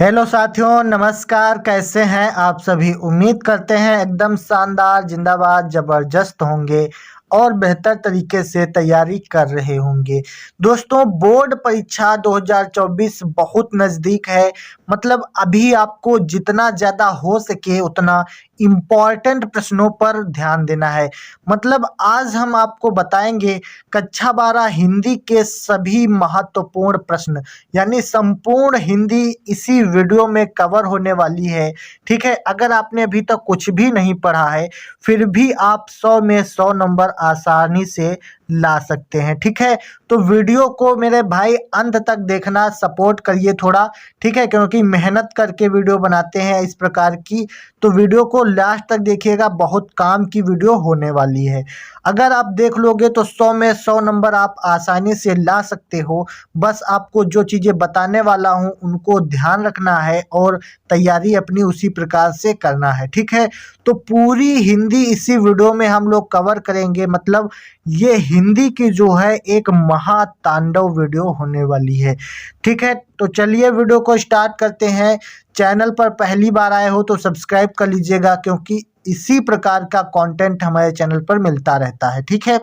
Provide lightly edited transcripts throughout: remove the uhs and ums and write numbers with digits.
Hello साथियों, नमस्कार। कैसे हैं आप सभी? उम्मीद करते हैं एकदम शानदार, जिंदाबाद, जबरदस्त होंगे और बेहतर तरीके से तैयारी कर रहे होंगे। दोस्तों, बोर्ड परीक्षा 2024 बहुत नज़दीक है। मतलब अभी आपको जितना ज़्यादा हो सके उतना इम्पॉर्टेंट प्रश्नों पर ध्यान देना है। मतलब आज हम आपको बताएंगे कक्षा 12 हिंदी के सभी महत्वपूर्ण प्रश्न, यानी संपूर्ण हिंदी इसी वीडियो में कवर होने वाली है। ठीक है, अगर आपने अभी तक कुछ भी नहीं पढ़ा है फिर भी आप 100 में 100 नंबर आसानी से ला सकते हैं। ठीक है, तो वीडियो को मेरे भाई अंत तक देखना, सपोर्ट करिए थोड़ा। ठीक है, क्योंकि मेहनत करके वीडियो बनाते हैं इस प्रकार की, तो वीडियो को लास्ट तक देखिएगा, बहुत काम की वीडियो होने वाली है। अगर आप देख लोगे तो 100 में 100 नंबर आप आसानी से ला सकते हो। बस आपको जो चीज़ें बताने वाला हूँ उनको ध्यान रखना है और तैयारी अपनी उसी प्रकार से करना है। ठीक है, तो पूरी हिंदी इसी वीडियो में हम लोग कवर करेंगे। मतलब ये हिंदी की जो है एक महातांडव वीडियो होने वाली है। ठीक है, तो चलिए वीडियो को स्टार्ट करते हैं। चैनल पर पहली बार आए हो तो सब्सक्राइब कर लीजिएगा, क्योंकि इसी प्रकार का कंटेंट हमारे चैनल पर मिलता रहता है। ठीक है,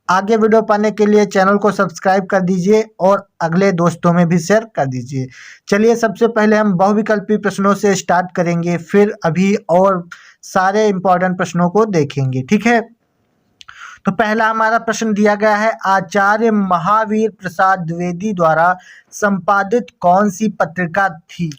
आगे वीडियो पाने के लिए चैनल को सब्सक्राइब कर दीजिए और अगले दोस्तों में भी शेयर कर दीजिए। चलिए, सबसे पहले हम बहुविकल्पी प्रश्नों से स्टार्ट करेंगे, फिर अभी और सारे इंपॉर्टेंट प्रश्नों को देखेंगे। ठीक है, तो पहला हमारा प्रश्न दिया गया है, आचार्य महावीर प्रसाद द्विवेदी द्वारा संपादित कौन सी पत्रिका थी?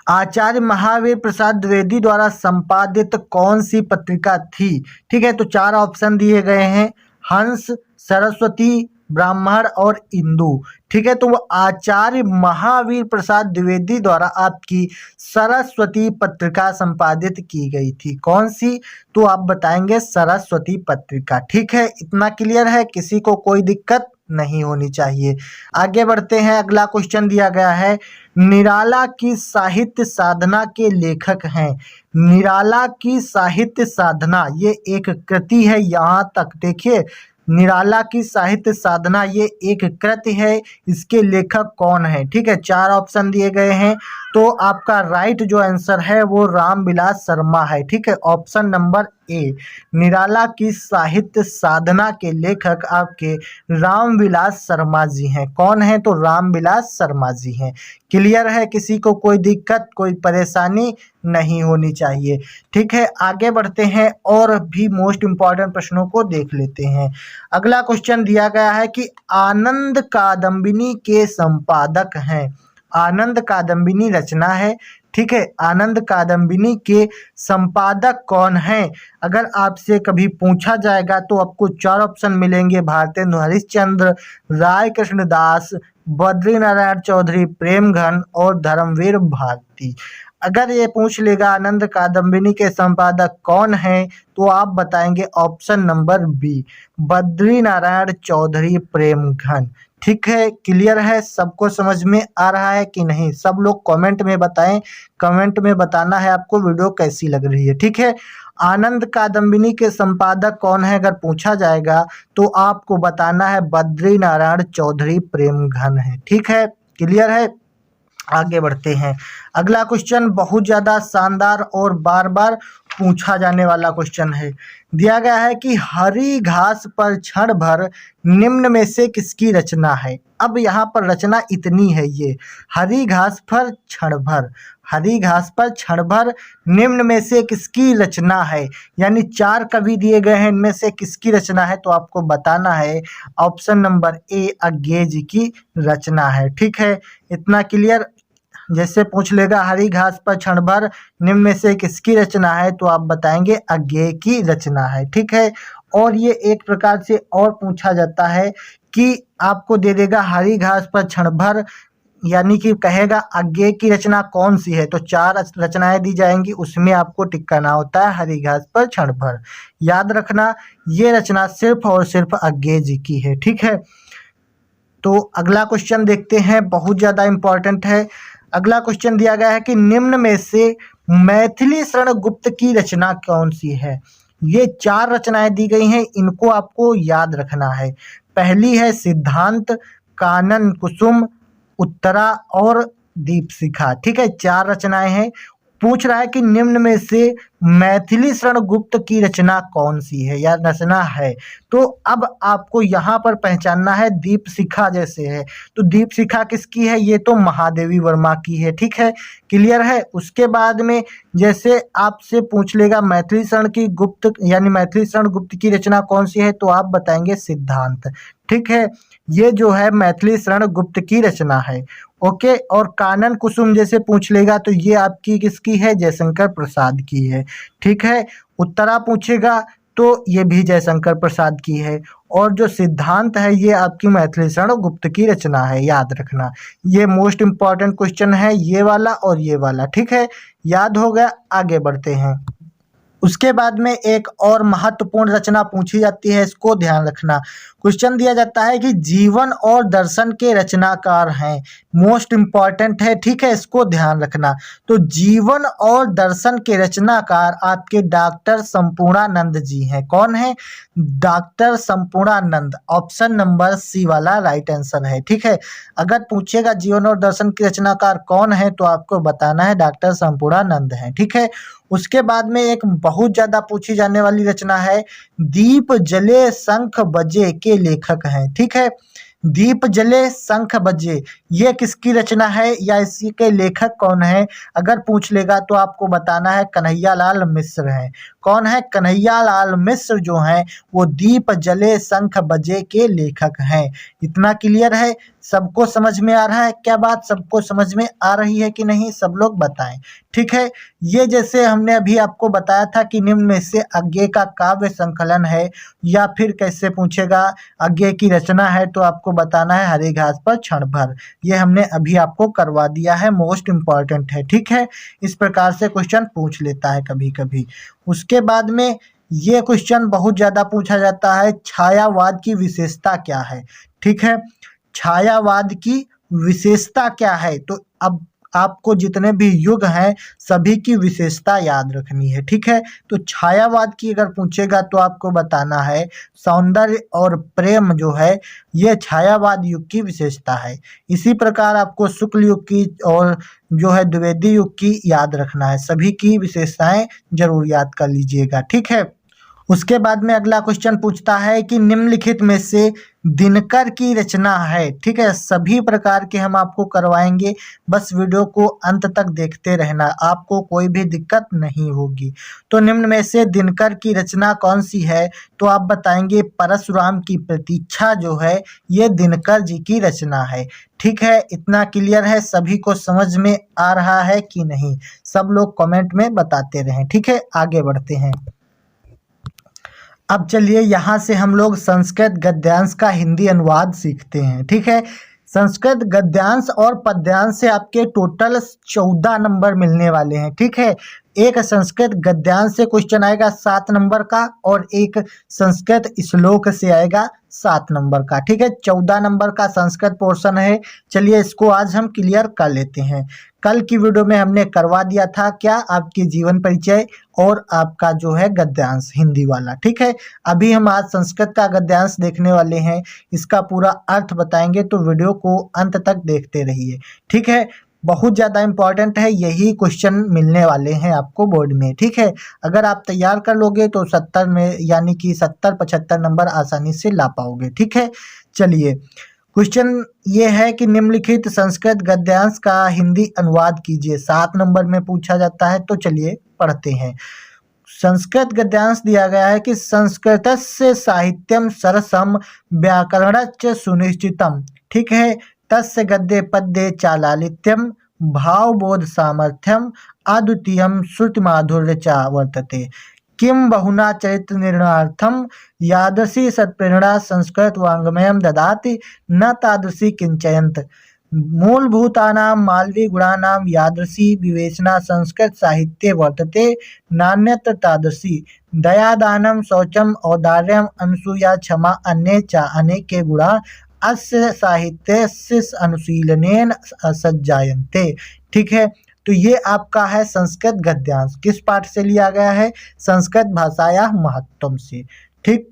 आचार्य महावीर प्रसाद द्विवेदी द्वारा संपादित कौन सी पत्रिका थी? ठीक है, तो चार ऑप्शन दिए गए हैं, हंस, सरस्वती, ब्राह्मण और इंदु। ठीक है, तो वो आचार्य महावीर प्रसाद द्विवेदी द्वारा आपकी सरस्वती पत्रिका संपादित की गई थी। कौन सी? तो आप बताएंगे सरस्वती पत्रिका। ठीक है, इतना क्लियर है, किसी को कोई दिक्कत नहीं होनी चाहिए। आगे बढ़ते हैं, अगला क्वेश्चन दिया गया है, निराला की साहित्य साधना के लेखक हैं। निराला की साहित्य साधना ये एक कृति है, यहाँ तक देखिए, निराला की साहित्य साधना ये एक कृति है, इसके लेखक कौन है? ठीक है, चार ऑप्शन दिए गए हैं, तो आपका राइट जो आंसर है वो रामविलास शर्मा है। ठीक है, ऑप्शन नंबर ए, निराला की साहित्य साधना के लेखक आपके रामविलास शर्मा जी हैं। कौन है? तो रामविलास शर्मा जी हैं। क्लियर है, किसी को कोई दिक्कत, कोई परेशानी नहीं होनी चाहिए। ठीक है, आगे बढ़ते हैं और भी मोस्ट इंपॉर्टेंट प्रश्नों को देख लेते हैं। अगला क्वेश्चन दिया गया है कि आनंद कादंबिनी के संपादक हैं। आनंद कादंबिनी रचना है। ठीक है, आनंद कादंबिनी के संपादक कौन हैं? अगर आपसे कभी पूछा जाएगा तो आपको चार ऑप्शन मिलेंगे, भारतेंदु हरिश्चंद्र, राय कृष्णदास, बद्री नारायण चौधरी, प्रेमघन और धर्मवीर भारती। अगर ये पूछ लेगा आनंद कादंबिनी के संपादक कौन हैं, तो आप बताएंगे option number B, Badri Narayan Chaudhary, Premghan. ठीक है, क्लियर है, सबको समझ में आ रहा है कि नहीं? सब लोग कमेंट में बताएं, कमेंट में बताना है आपको वीडियो कैसी लग रही है। ठीक है, आनंद कादंबिनी के संपादक कौन है अगर पूछा जाएगा तो आपको बताना है बद्री नारायण चौधरी, प्रेमघन है। ठीक है, क्लियर है। आगे बढ़ते हैं, अगला क्वेश्चन बहुत ज़्यादा शानदार और बार बार पूछा जाने वाला क्वेश्चन है। दिया गया है कि हरी घास पर क्षण भर निम्न में से किसकी रचना है? अब यहाँ पर रचना इतनी है, ये हरी घास पर क्षण भर, हरी घास पर क्षण भर निम्न में से किसकी रचना है, यानी चार कवि दिए गए हैं, इनमें से किसकी रचना है? तो आपको बताना है ऑप्शन नंबर ए, अज्ञेय जी की रचना है। ठीक है, इतना क्लियर। जैसे पूछ लेगा हरी घास पर क्षण भर निम्न में से किसकी रचना है, तो आप बताएंगे अज्ञेय की रचना है। ठीक है, और ये एक प्रकार से और पूछा जाता है कि आपको दे देगा हरी घास पर क्षण भर, यानी कि कहेगा अज्ञेय की रचना कौन सी है, तो चार रचनाएं दी जाएंगी, उसमें आपको टिक करना होता है हरी घास पर क्षण भर। याद रखना, ये रचना सिर्फ और सिर्फ अज्ञेय जी की है। ठीक है, तो अगला क्वेश्चन देखते हैं, बहुत ज़्यादा इंपॉर्टेंट है। अगला क्वेश्चन दिया गया है कि निम्न में से मैथिली शरण गुप्त की रचना कौन सी है? ये चार रचनाएं दी गई हैं, इनको आपको याद रखना है। पहली है सिद्धांत, कानन कुसुम, उत्तरा और दीपशिखा। ठीक है, 4 रचनाएं हैं। पूछ रहा है कि निम्न में से मैथिली शरण गुप्त की रचना कौन सी है या रचना है। तो अब आपको यहाँ पर पहचानना है, दीपशिखा जैसे है तो दीपशिखा किसकी है, ये तो महादेवी वर्मा की है। ठीक है, क्लियर है। उसके बाद में जैसे आपसे पूछ लेगा मैथिली शरण की गुप्त यानी मैथिली शरण गुप्त की रचना कौन सी है, तो आप बताएंगे सिद्धांत। ठीक है, ये जो है मैथिली शरण गुप्त की रचना है। ओके, और कानन कुसुम जैसे पूछ लेगा तो ये आपकी किसकी है, जयशंकर प्रसाद की है। ठीक है, उत्तरा पूछेगा तो ये भी जयशंकर प्रसाद की है। और जो सिद्धांत है ये आपकी मैथिली शरण गुप्त की रचना है, याद रखना। ये मोस्ट इंपॉर्टेंट क्वेश्चन है, ये वाला और ये वाला। ठीक है, याद हो गया, आगे बढ़ते हैं। उसके बाद में एक और महत्वपूर्ण रचना पूछी जाती है, इसको ध्यान रखना। क्वेश्चन दिया जाता है कि जीवन और दर्शन के रचनाकार हैं, मोस्ट इंपॉर्टेंट है। ठीक है, इसको ध्यान रखना। तो जीवन और दर्शन के रचनाकार आपके डॉक्टर संपूर्णानंद जी हैं। कौन है, doctor Sampurnanand. Option number C वाला राइट आंसर है। ठीक है, अगर पूछेगा जीवन और दर्शन के रचनाकार कौन है तो आपको बताना है डॉक्टर संपूर्णानंद है। ठीक है, उसके बाद में एक बहुत ज्यादा पूछी जाने वाली रचना है, दीप जले शंख बजे के लेखक हैं। ठीक है, दीप जले शंख बजे ये किसकी रचना है या इसी के लेखक कौन है, अगर पूछ लेगा तो आपको बताना है कन्हैयालाल मिश्र हैं। कौन है, कन्हैयालाल मिश्र जो हैं वो दीप जले शंख बजे के लेखक हैं। इतना क्लियर है, सबको समझ में आ रहा है क्या बात, सबको समझ में आ रही है कि नहीं, सब लोग बताएं। ठीक है, ये जैसे हमने अभी आपको बताया था कि निम्न में से अज्ञे का काव्य संकलन है, या फिर कैसे पूछेगा अज्ञे की रचना है तो आपको बताना है हरी घास पर क्षण भर। ये हमने अभी आपको करवा दिया है, मोस्ट इंपॉर्टेंट है। ठीक है, इस प्रकार से क्वेश्चन पूछ लेता है कभी कभी। उसके बाद में ये क्वेश्चन बहुत ज्यादा पूछा जाता है, छायावाद की विशेषता क्या है। ठीक है, छायावाद की विशेषता क्या है, तो अब आपको जितने भी युग हैं सभी की विशेषता याद रखनी है। ठीक है, तो छायावाद की अगर पूछेगा तो आपको बताना है सौंदर्य और प्रेम जो है ये छायावाद युग की विशेषता है। इसी प्रकार आपको शुक्ल युग की और जो है द्विवेदी युग की याद रखना है, सभी की विशेषताएं जरूर याद कर लीजिएगा। ठीक है, उसके बाद में अगला क्वेश्चन पूछता है कि निम्नलिखित में से दिनकर की रचना है। ठीक है, सभी प्रकार के हम आपको करवाएंगे, बस वीडियो को अंत तक देखते रहना, आपको कोई भी दिक्कत नहीं होगी। तो निम्न में से दिनकर की रचना कौन सी है, तो आप बताएंगे परशुराम की प्रतीक्षा जो है ये दिनकर जी की रचना है। ठीक है, इतना क्लियर है, सभी को समझ में आ रहा है कि नहीं, सब लोग कमेंट में बताते रहें। ठीक है, आगे बढ़ते हैं। अब चलिए यहाँ से हम लोग संस्कृत गद्यांश का हिंदी अनुवाद सीखते हैं। ठीक है, संस्कृत गद्यांश और पद्यांश से आपके टोटल 14 नंबर मिलने वाले हैं। ठीक है, एक संस्कृत गद्यांश से क्वेश्चन आएगा 7 नंबर का और एक संस्कृत श्लोक से आएगा 7 नंबर का। ठीक है, 14 नंबर का संस्कृत पोर्शन है। चलिए इसको आज हम क्लियर कर लेते हैं। कल की वीडियो में हमने करवा दिया था क्या, आपके जीवन परिचय और आपका जो है गद्यांश हिंदी वाला। ठीक है, अभी हम आज संस्कृत का गद्यांश देखने वाले हैं, इसका पूरा अर्थ बताएंगे, तो वीडियो को अंत तक देखते रहिए। ठीक है, बहुत ज़्यादा इंपॉर्टेंट है, यही क्वेश्चन मिलने वाले हैं आपको बोर्ड में। ठीक है, अगर आप तैयार कर लोगे तो 70 में यानी कि 70-75 नंबर आसानी से ला पाओगे। ठीक है, चलिए क्वेश्चन ये है कि निम्नलिखित संस्कृत गद्यांश का हिंदी अनुवाद कीजिए, 7 नंबर में पूछा जाता है। तो चलिए पढ़ते हैं। संस्कृत गद्यांश दिया गया है कि संस्कृतस्य साहित्यम सरसम व्याकरणच्च सुनिश्चितम। ठीक है, तस्य गद्ये पद्ये चालालित्यम भावबोध सामर्थ्यम अद्वितीयम श्रुतिमाधुर्य च वर्तते। किम बहुना चरित्र निर्णयार्थम यादृशी सत्प्रेरणा संस्कृत वाङ्मयं ददाति न तादृशी किंचयंत। मूलभूतानां मालवी गुणानां यादृशी विवेचना संस्कृत साहित्ये वर्तते नान्यत्र तादृशी। दयादानं शौचम औदार्यम अनसूया क्षमा अन्ये च अनेके गुणा अस्य साहित्यस्य अनुशीलनेन सज्जायन्ते। ठीक है, तो ये आपका है संस्कृत गद्यांश, किस पाठ से लिया गया है, संस्कृत भाषाया महत्तम से। ठीक,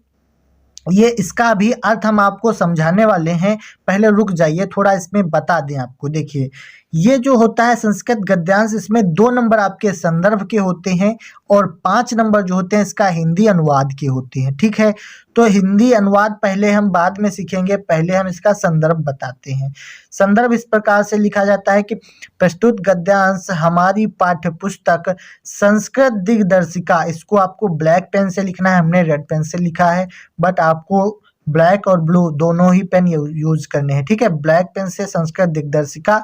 ये इसका भी अर्थ हम आपको समझाने वाले हैं, पहले रुक जाइए थोड़ा इसमें बता दें आपको। देखिए ये जो होता है संस्कृत गद्यांश, इसमें 2 नंबर आपके संदर्भ के होते हैं और 5 नंबर जो होते हैं इसका हिंदी अनुवाद के होते हैं। ठीक है, तो हिंदी अनुवाद पहले हम बाद में सीखेंगे, पहले हम इसका संदर्भ बताते हैं। संदर्भ इस प्रकार से लिखा जाता है कि प्रस्तुत गद्यांश हमारी पाठ्य पुस्तक संस्कृत दिग्दर्शिका, इसको आपको ब्लैक पेन से लिखना है, हमने रेड पेन से लिखा है, बट आपको ब्लैक और ब्लू दोनों ही पेन यूज करने हैं। ठीक है, ब्लैक पेन से संस्कृत दिग्दर्शिका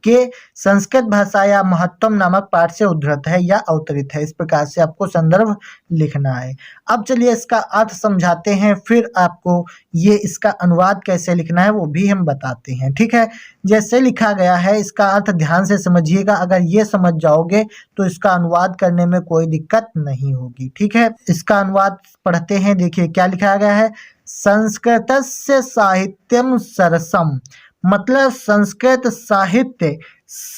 के संस्कृत भाषा या महत्वम नामक पाठ से उद्धृत है या अवतरित है, इस प्रकार से आपको संदर्भ लिखना है। अब चलिए इसका अर्थ समझाते हैं, फिर आपको ये इसका अनुवाद कैसे लिखना है वो भी हम बताते हैं। ठीक है, जैसे लिखा गया है इसका अर्थ ध्यान से समझिएगा, अगर ये समझ जाओगे तो इसका अनुवाद करने में कोई दिक्कत नहीं होगी। ठीक है, इसका अनुवाद पढ़ते हैं, देखिए क्या लिखा गया है। संस्कृतस्य साहित्यम सरसम, मतलब संस्कृत साहित्य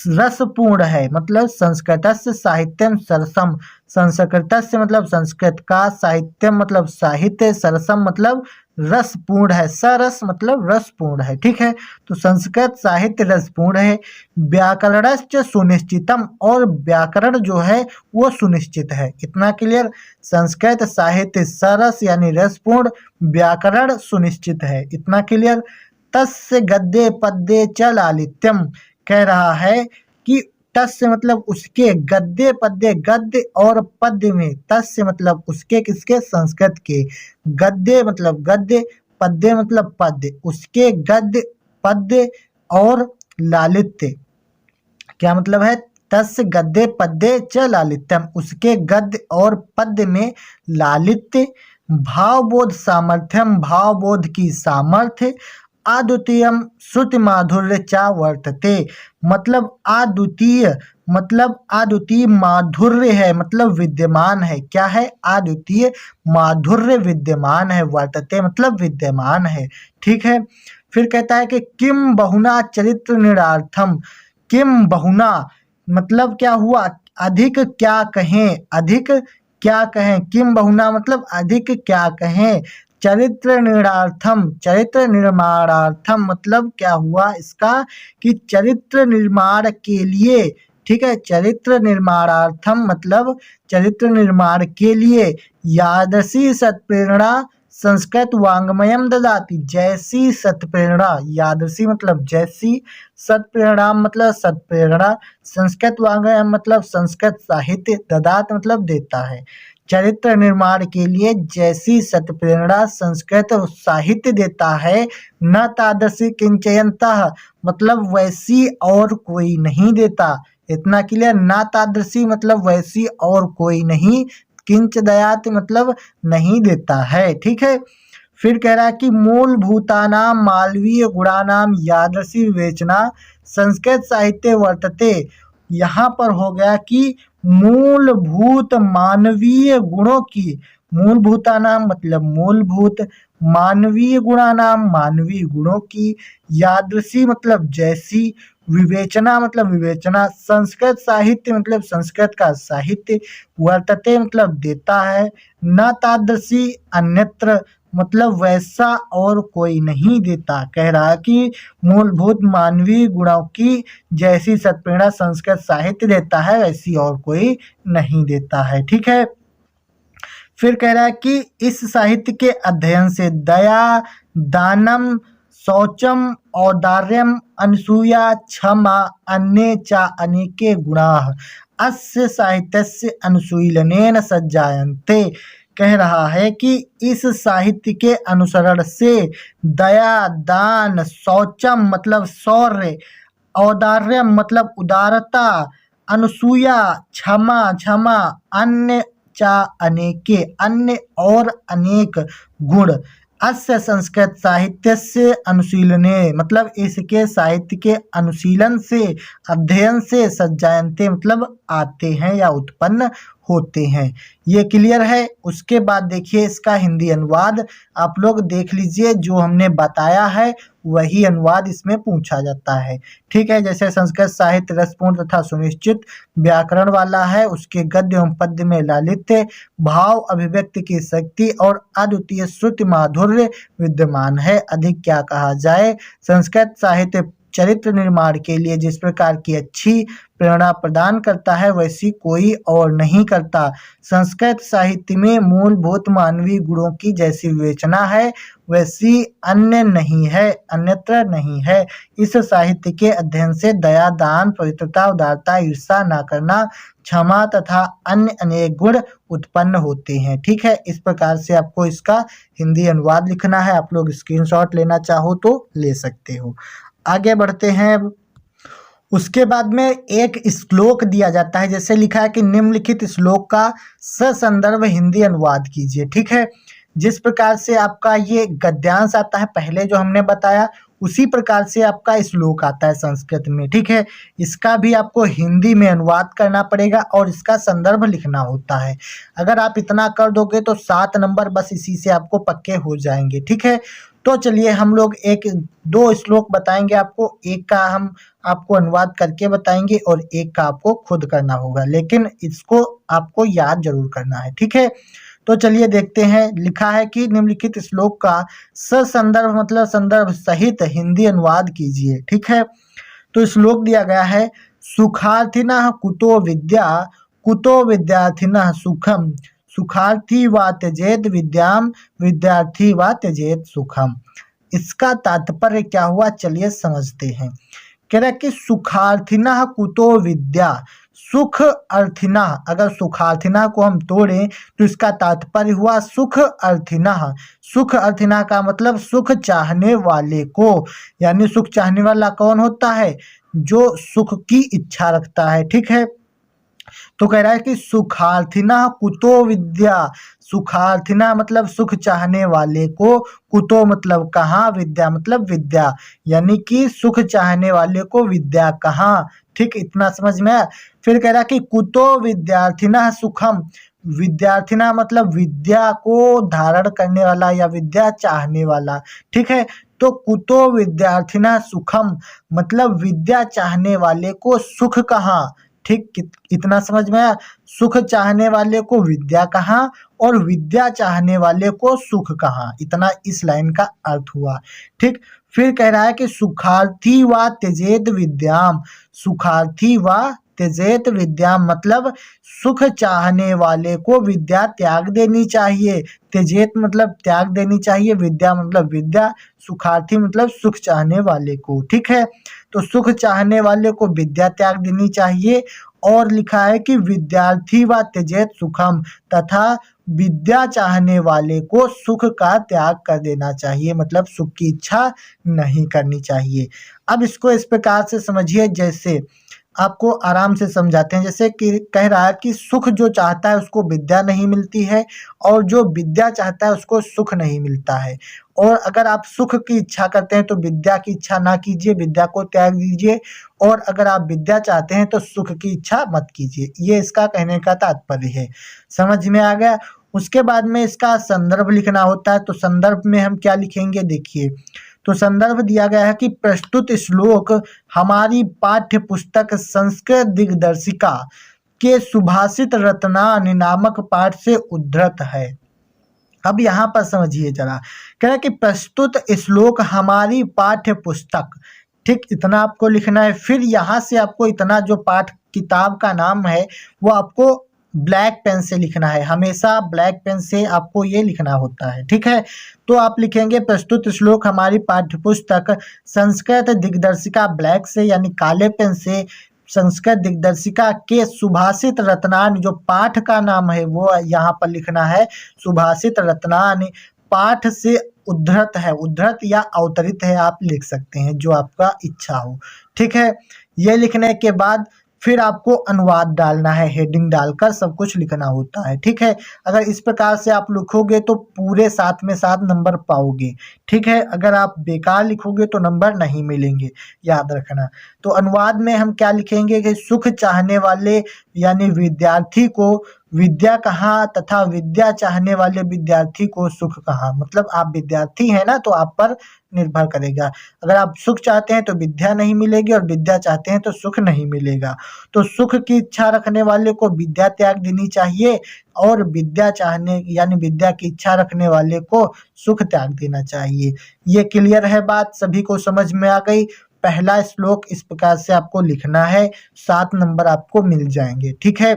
रसपूर्ण है, मतलब संस्कृतस्य साहित्यम सरसम, संस्कृतस्य मतलब संस्कृत का, साहित्यम मतलब साहित्य, सरसम मतलब रसपूर्ण है, सरस मतलब रसपूर्ण है। ठीक है, तो संस्कृत साहित्य रसपूर्ण है। व्याकरणश्च सुनिश्चितम, और व्याकरण जो है वो सुनिश्चित है, इतना क्लियर। संस्कृत साहित्य सरस यानी रसपूर्ण, व्याकरण सुनिश्चित है, इतना क्लियर। तस्य गद्य पद्य च लालित्यम, कह रहा है कि तस्य मतलब उसके, गद्य पद्य गद्य और पद्य में, तस्य मतलब उसके, किसके, संस्कृत के, गद्य मतलब गद्य, पद्य मतलब पद्य, उसके गद्य पद्य और लालित्य, क्या मतलब है, तस्य गद्य पद्य च लालित्यम, उसके गद्य और पद्य में लालित्य, भावबोध सामर्थ्यम, भावबोध की सामर्थ्य, अद्वितीयम श्रुति माधुर्य चा वर्तते, मतलब अद्वितीय, मतलब अद्वितीय माधुर्य है, मतलब विद्यमान है, क्या है, अद्वितीय माधुर्य विद्यमान है, वर्तते मतलब विद्यमान है। ठीक है, फिर कहता है कि किम बहुना चरित्र निरार्थम, किम बहुना मतलब क्या हुआ, अधिक क्या कहें, अधिक क्या कहें, किम बहुना मतलब अधिक क्या कहें, चरित्र निर्माणार्थम, चरित्र निर्माणार्थम मतलब क्या हुआ इसका, कि चरित्र निर्माण के लिए। ठीक है, चरित्र निर्माणार्थम मतलब चरित्र निर्माण के लिए, यादसी सत्प्रेरणा संस्कृत वांग्मयम ददाति, जैसी सत्प्रेरणा, यादसी मतलब जैसी, सत्प्रेरणा मतलब सत्प्रेरणा, संस्कृत वांग्मयम मतलब संस्कृत साहित्य, ददात मतलब देता है, चरित्र निर्माण के लिए जैसी सत्प्रेरणा संस्कृत साहित्य देता है, न तादृशी किंचयन्तः मतलब वैसी और कोई नहीं देता, इतना क्लियर। न तादृशी मतलब वैसी और कोई नहीं, किंच दयात मतलब नहीं देता है। ठीक है, फिर कह रहा है कि मूलभूतानाम मालवीय गुणानाम यादृशी विवेचना संस्कृत साहित्य वर्तते, यहाँ पर हो गया कि मूलभूत मानवीय गुणों की, मूलभूतानाम मतलब मूलभूत, मानवीय गुणानाम मानवीय गुणों की, यादृशी मतलब जैसी, विवेचना मतलब विवेचना, संस्कृत साहित्य मतलब संस्कृत का साहित्य, वर्तते मतलब देता है, न तादृशी अन्यत्र मतलब वैसा और कोई नहीं देता, कह रहा है कि मूलभूत मानवीय गुणों की जैसी सत्प्रेरणा संस्कृत साहित्य देता है वैसी और कोई नहीं देता है। ठीक है, फिर कह रहा है कि इस साहित्य के अध्ययन से दया, दानम, शौचम, औदार्यम, अनसूया, क्षमा, अन्ये चा अनेके गुणाः अस्य साहित्यस्य अनुशीलनेन सज्जायन्ते, कह रहा है कि इस साहित्य के अनुसरण से दया, दान, शौचम मतलब शौर्य, औदार्यम मतलब उदारता, अनसूया क्षमा, अन्य चा अनेके अन्य और अनेक गुण, अस्य संस्कृत साहित्य से अनुशीलने मतलब इसके साहित्य के अनुशीलन से, अध्ययन से, सज्जायन्ते मतलब आते हैं या उत्पन्न होते हैं। ये क्लियर है। उसके बाद देखिए इसका हिंदी अनुवाद आप लोग देख लीजिए, जो हमने बताया है वही अनुवाद इसमें पूछा जाता है। ठीक है, जैसे संस्कृत साहित्य रसपूर्ण तथा सुनिश्चित व्याकरण वाला है, उसके गद्य एवं पद्य में लालित्य, भाव, अभिव्यक्ति की शक्ति और अद्वितीय श्रुति माधुर्य विद्यमान है, अधिक क्या कहा जाए। संस्कृत साहित्य चरित्र निर्माण के लिए जिस प्रकार की अच्छी प्रेरणा प्रदान करता है वैसी कोई और नहीं करता। संस्कृत साहित्य में मूलभूत मानवीय गुणों की जैसी विवेचना है वैसी अन्यत्र नहीं है। इस साहित्य के अध्ययन से दया, दान, पवित्रता, उदारता, ईर्ष्या न करना, क्षमा तथा अन्य अनेक गुण उत्पन्न होते हैं। ठीक है, इस प्रकार से आपको इसका हिंदी अनुवाद लिखना है। आप लोग स्क्रीनशॉट लेना चाहो तो ले सकते हो। आगे बढ़ते हैं। उसके बाद में एक श्लोक दिया जाता है, जैसे लिखा है कि निम्नलिखित श्लोक का ससंदर्भ हिंदी अनुवाद कीजिए। ठीक है, जिस प्रकार से आपका ये गद्यांश आता है पहले जो हमने बताया उसी प्रकार से आपका श्लोक आता है संस्कृत में। ठीक है, इसका भी आपको हिंदी में अनुवाद करना पड़ेगा और इसका संदर्भ लिखना होता है। अगर आप इतना कर दोगे तो 7 नंबर बस इसी से आपको पक्के हो जाएंगे। ठीक है, तो चलिए हम लोग एक दो श्लोक बताएंगे आपको, एक का हम आपको अनुवाद करके बताएंगे और एक का आपको खुद करना होगा, लेकिन इसको आपको याद जरूर करना है। ठीक है, तो चलिए देखते हैं। लिखा है कि निम्नलिखित श्लोक का ससंदर्भ मतलब संदर्भ सहित हिंदी अनुवाद कीजिए। ठीक है, तो श्लोक दिया गया है, सुखार्थिनः कुतो विद्या, कुतो विद्यार्थिनः सुखम, सुखार्थी वा त्यजेत विद्याम, विद्यार्थी वा त्यजेत सुखम। इसका तात्पर्य क्या हुआ चलिए समझते हैं। कह रहा है कि सुखार्थिनः कुतो विद्या, सुख अर्थिना, अगर सुखार्थिना को हम तोड़ें तो इसका तात्पर्य हुआ सुख अर्थिना। सुख अर्थिना का मतलब सुख चाहने वाले को, यानी सुख चाहने वाला कौन होता है? जो सुख की इच्छा रखता है। ठीक है, तो कह रहा है कि सुखार्थिना कुतो विद्या, सुखार्थिना मतलब सुख चाहने वाले को, कुतो मतलब कहाँ, विद्या मतलब विद्या, यानी कि सुख चाहने वाले को विद्या कहाँ। ठीक, इतना समझ में आया। फिर कह रहा कि कुतो विद्यार्थिना सुखम, विद्यार्थिना मतलब विद्या को धारण करने वाला या विद्या चाहने वाला। ठीक है, तो कुतो विद्यार्थिना सुखम मतलब विद्या चाहने वाले को सुख कहाँ। ठीक, इतना समझ में आया। सुख चाहने वाले को विद्या कहाँ और विद्या चाहने वाले को सुख कहाँ, इतना इस लाइन का अर्थ हुआ। ठीक, फिर कह रहा है कि सुखार्थी व त्यजेत विद्याम, सुखार्थी व त्यजेत विद्याम मतलब सुख चाहने वाले को विद्या त्याग देनी चाहिए। त्यजेत मतलब त्याग देनी चाहिए, विद्या मतलब विद्या, सुखार्थी मतलब सुख चाहने वाले को। ठीक है, तो सुख चाहने वाले को विद्या त्याग देनी चाहिए। और लिखा है कि विद्यार्थी व त्यजेत सुखम, तथा विद्या चाहने वाले को सुख का त्याग कर देना चाहिए, मतलब सुख की इच्छा नहीं करनी चाहिए। अब इसको इस प्रकार से समझिए, जैसे आपको आराम से समझाते हैं। जैसे कि कह रहा है कि सुख जो चाहता है उसको विद्या नहीं मिलती है और जो विद्या चाहता है उसको सुख नहीं मिलता है। और अगर आप सुख की इच्छा करते हैं तो विद्या की इच्छा ना कीजिए, विद्या को त्याग दीजिए। और अगर आप विद्या चाहते हैं तो सुख की इच्छा मत कीजिए, ये इसका कहने का तात्पर्य है। समझ में आ गया। उसके बाद में इसका संदर्भ लिखना होता है, तो संदर्भ में हम क्या लिखेंगे देखिए। तो संदर्भ दिया गया है कि प्रस्तुत श्लोक हमारी पाठ्य पुस्तक संस्कृत दिग्दर्शिका के सुभाषित रत्नानि नामक पाठ से उद्धृत है। अब यहाँ पर समझिए जरा, कह रहा है कि प्रस्तुत श्लोक हमारी पाठ्य पुस्तक, ठीक, इतना आपको लिखना है। फिर यहाँ से आपको इतना जो पाठ किताब का नाम है वो आपको ब्लैक पेन से लिखना है, हमेशा ब्लैक पेन से आपको ये लिखना होता है। ठीक है, तो आप लिखेंगे प्रस्तुत श्लोक हमारी पाठ्य पुस्तक संस्कृत दिग्दर्शिका, ब्लैक से यानी काले पेन से, संस्कृत दिग्दर्शिका के सुभाषित रत्नानि, जो पाठ का नाम है वो यहाँ पर लिखना है सुभाषित रत्नानि, पाठ से उद्धृत है, उद्धृत या अवतरित है आप लिख सकते हैं, जो आपका इच्छा हो। ठीक है, ये लिखने के बाद फिर आपको अनुवाद डालना है, हेडिंग डालकर सब कुछ लिखना होता है। ठीक है, अगर इस प्रकार से आप लिखोगे तो पूरे 7 में 7 नंबर पाओगे। ठीक है, अगर आप बेकार लिखोगे तो नंबर नहीं मिलेंगे, याद रखना। तो अनुवाद में हम क्या लिखेंगे कि सुख चाहने वाले यानी विद्यार्थी को विद्या कहाँ तथा विद्या चाहने वाले विद्यार्थी को सुख कहाँ, मतलब आप विद्यार्थी हैं ना, तो आप पर निर्भर करेगा। अगर आप सुख चाहते हैं तो विद्या नहीं मिलेगी और विद्या चाहते हैं तो सुख नहीं मिलेगा। तो सुख की इच्छा रखने वाले को विद्या त्याग देनी चाहिए और विद्या चाहने यानी विद्या की इच्छा रखने वाले को सुख त्याग देना चाहिए। ये क्लियर है बात, सभी को समझ में आ गई। पहला श्लोक इस प्रकार से आपको लिखना है, 7 नंबर आपको मिल जाएंगे। ठीक है,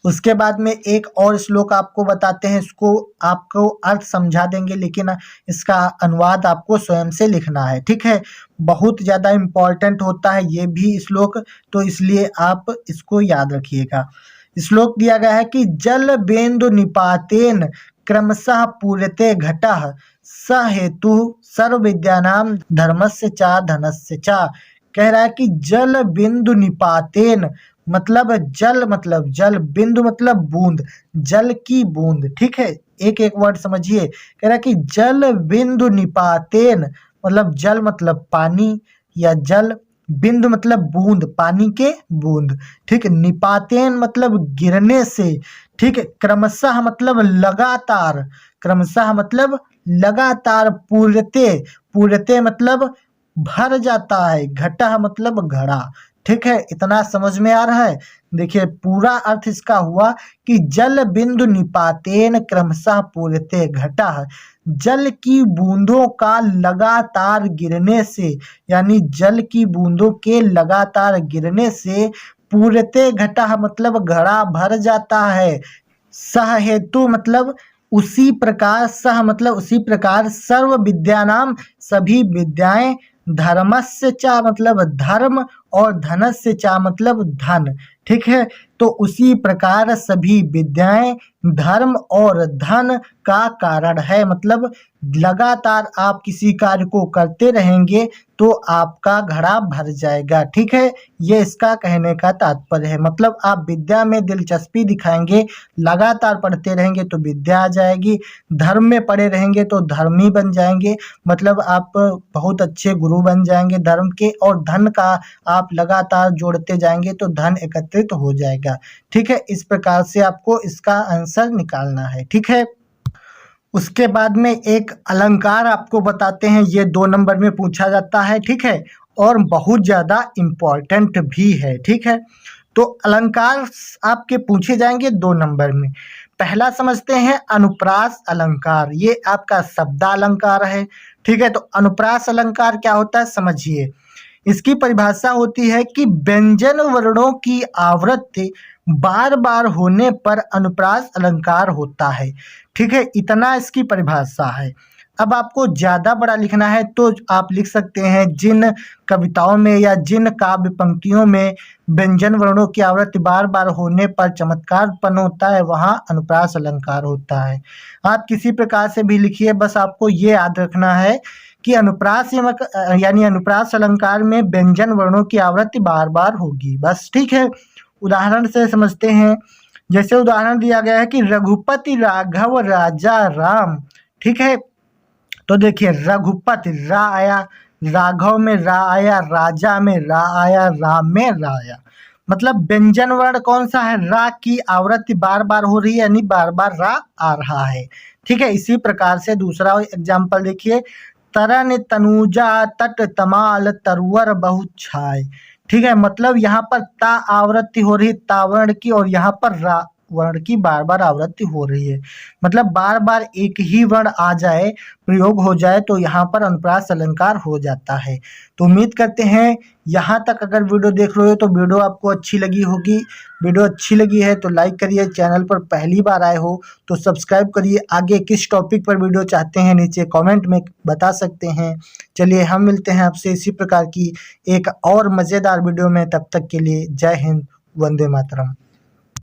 उसके बाद में एक और श्लोक आपको बताते हैं, इसको आपको अर्थ समझा देंगे लेकिन इसका अनुवाद आपको स्वयं से लिखना है। ठीक है, बहुत ज़्यादा इम्पॉर्टेंट होता है ये भी श्लोक, तो इसलिए आप इसको याद रखिएगा। श्लोक दिया गया है कि जल बिंदु निपातेन क्रमशः पूर्यते घटः स हेतु सर्व विद्यानाम धर्मस्य चा धनस्य चा। कह रहा है कि जल बिंदु निपातेन मतलब जल, बिंदु मतलब बूंद, जल की बूंद। ठीक है, एक एक वर्ड समझिए। कह रहा है कि जल बिंदु निपातेन मतलब जल मतलब पानी, या जल बिंदु मतलब बूंद, पानी के बूंद। ठीक है, निपातेन मतलब गिरने से। ठीक है, क्रमशः मतलब लगातार, क्रमशः मतलब लगातार, पूर्यते मतलब भर जाता है, घटा मतलब घड़ा। ठीक है, इतना समझ में आ रहा है। देखिए पूरा अर्थ इसका हुआ कि जल बिंदु निपातेन क्रमशः पूर्यते घटः, जल की बूंदों का लगातार गिरने से, यानी जल की बूंदों के लगातार गिरने से पूर्यते घटः मतलब घड़ा भर जाता है। सह हेतु मतलब उसी प्रकार, सह मतलब उसी प्रकार, सर्व विद्यानाम सभी विद्याएं, धर्मस्य चा मतलब धर्म, और धनस्य चा मतलब धन। ठीक है, तो उसी प्रकार सभी विद्याएं धर्म और धन का कारण है। मतलब लगातार आप किसी कार्य को करते रहेंगे तो आपका घड़ा भर जाएगा। ठीक है, ये इसका कहने का तात्पर्य है। मतलब आप विद्या में दिलचस्पी दिखाएंगे, लगातार पढ़ते रहेंगे तो विद्या आ जाएगी, धर्म में पढ़े रहेंगे तो धर्मी बन जाएंगे, मतलब आप बहुत अच्छे गुरु बन जाएंगे धर्म के, और धन का आप लगातार जोड़ते जाएंगे तो धन एकत्रित हो जाएगा। ठीक है, इस प्रकार से आपको इसका आंसर निकालना है। ठीक है, उसके बाद में एक अलंकार आपको बताते हैं, ये 2 नंबर में पूछा जाता है। ठीक है, और बहुत ज़्यादा इम्पॉर्टेंट भी है। ठीक है, तो अलंकार आपके पूछे जाएंगे 2 नंबर में। पहला समझते हैं अनुप्रास अलंकार, ये आपका शब्दालंकार है। ठीक है, तो अनुप्रास अलंकार क्या होता है समझिए। इसकी परिभाषा होती है कि व्यंजन वर्णों की आवृत्ति बार बार होने पर अनुप्रास अलंकार होता है। ठीक है, इतना इसकी परिभाषा है। अब आपको ज़्यादा बड़ा लिखना है तो आप लिख सकते हैं जिन कविताओं में या जिन काव्य पंक्तियों में व्यंजन वर्णों की आवृत्ति बार बार होने पर चमत्कार उत्पन्न होता है, वहाँ अनुप्रास अलंकार होता है। आप किसी प्रकार से भी लिखिए, बस आपको ये याद रखना है कि अनुप्रास यानी अनुप्रास अलंकार में व्यंजन वर्णों की आवृत्ति बार बार होगी, बस। ठीक है, उदाहरण से समझते हैं। जैसे उदाहरण दिया गया है कि रघुपति राघव राजा राम। ठीक है, तो देखिए रघुपति रा आया, राघव में रा आया, राजा में रा आया, राम में रा आया। मतलब व्यंजन वर्ण कौन सा है, रा की आवृत्ति बार बार हो रही है, यानी बार बार रा आ रहा है। ठीक है, इसी प्रकार से दूसरा एग्जाम्पल देखिए, तरन तनुजा तट तमाल तरवर बहुत छाय। ठीक है, मतलब यहाँ पर ता आवृत्ति हो रही है तावर्ण की, और यहाँ पर रा वर्ण की बार बार आवृत्ति हो रही है। मतलब बार बार एक ही वर्ण आ जाए, प्रयोग हो जाए, तो यहाँ पर अनुप्रास अलंकार हो जाता है। तो उम्मीद करते हैं यहाँ तक अगर वीडियो देख रहे हो तो वीडियो आपको अच्छी लगी होगी। वीडियो अच्छी लगी है तो लाइक करिए, चैनल पर पहली बार आए हो तो सब्सक्राइब करिए। आगे किस टॉपिक पर वीडियो चाहते हैं नीचे कमेंट में बता सकते हैं। चलिए हम मिलते हैं आपसे इसी प्रकार की एक और मज़ेदार वीडियो में, तब तक के लिए जय हिंद, वंदे मातरम।